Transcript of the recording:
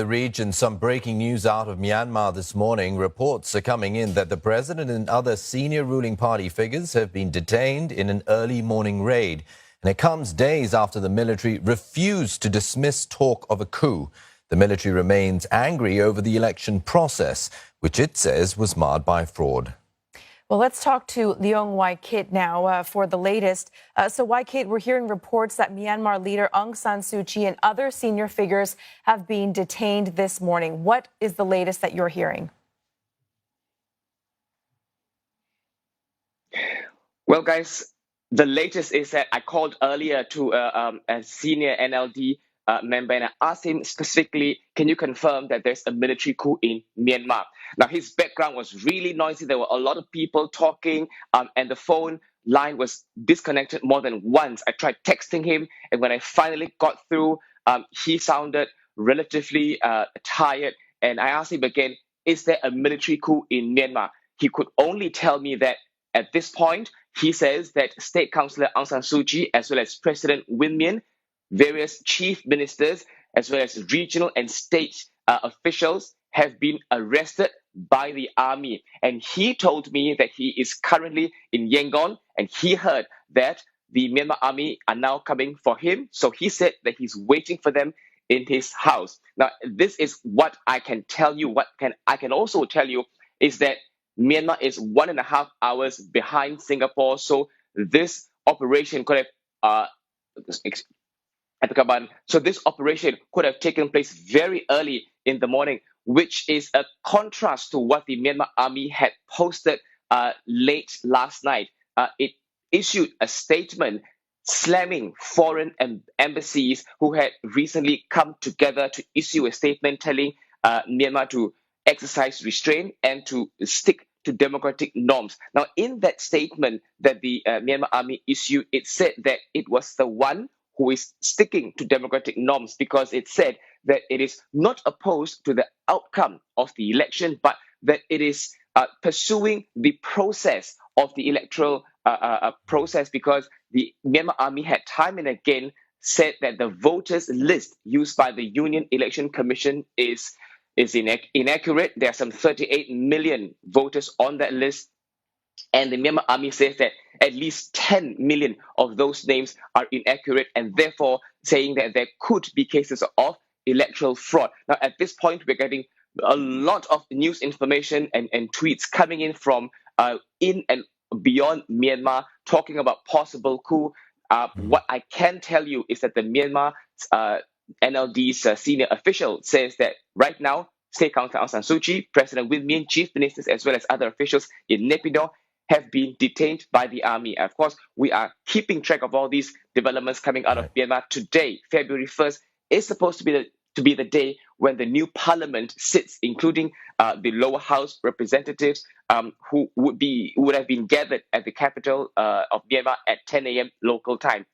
The region, some breaking news out of Myanmar this morning. Reports are coming in that the president and other senior ruling party figures have been detained in an early morning raid. And it comes days after the military refused to dismiss talk of a coup. The military remains angry over the election process, which it says was marred by fraud. Well, let's talk to Leong now for the latest. So, we're hearing reports that Myanmar leader Aung San Suu Kyi and other senior figures have been detained this morning. What is the latest that you're hearing? Well, guys, the latest is that I called earlier to a senior NLD member and I asked him specifically, can you confirm that there's a military coup in Myanmar? Now, his background was really noisy. There were a lot of people talking and the phone line was disconnected more than once. I tried texting him, and when I finally got through, he sounded relatively tired. And I asked him again, is there a military coup in Myanmar? He could only tell me that at this point, he says that State Councillor Aung San Suu Kyi, as well as President Win Myint, various chief ministers, as well as regional and state officials have been arrested by the army. And he told me that he is currently in Yangon, and he heard that the Myanmar army are now coming for him. So he said that he's waiting for them in his house. Now, this is what I can tell you. I can also tell you is that Myanmar is 1.5 hours behind Singapore. So this operation could have this operation could have taken place very early in the morning, which is a contrast to what the Myanmar army had posted late last night. It issued a statement slamming foreign embassies who had recently come together to issue a statement telling Myanmar to exercise restraint and to stick to democratic norms. Now, in that statement that the Myanmar army issued, it said that it was the one who is sticking to democratic norms because it said that it is not opposed to the outcome of the election, but that it is pursuing the process of the electoral process, because the Myanmar army had time and again said that the voters list used by the Union Election Commission is inaccurate. There are some 38 million voters on that list. And the Myanmar army says that at least 10 million of those names are inaccurate, and therefore saying that there could be cases of electoral fraud. Now, at this point, we're getting a lot of news information and tweets coming in from in and beyond Myanmar talking about possible coup. What I can tell you is that the Myanmar NLD's senior official says that right now, State Councillor Aung San Suu Kyi, President Win Myint, chief ministers, as well as other officials in Naypyidaw have been detained by the army. Of course, we are keeping track of all these developments coming out of Myanmar. Today, February 1st, is supposed to be the day when the new parliament sits, including the lower house representatives who would have been gathered at the capital of Myanmar at 10 a.m. local time.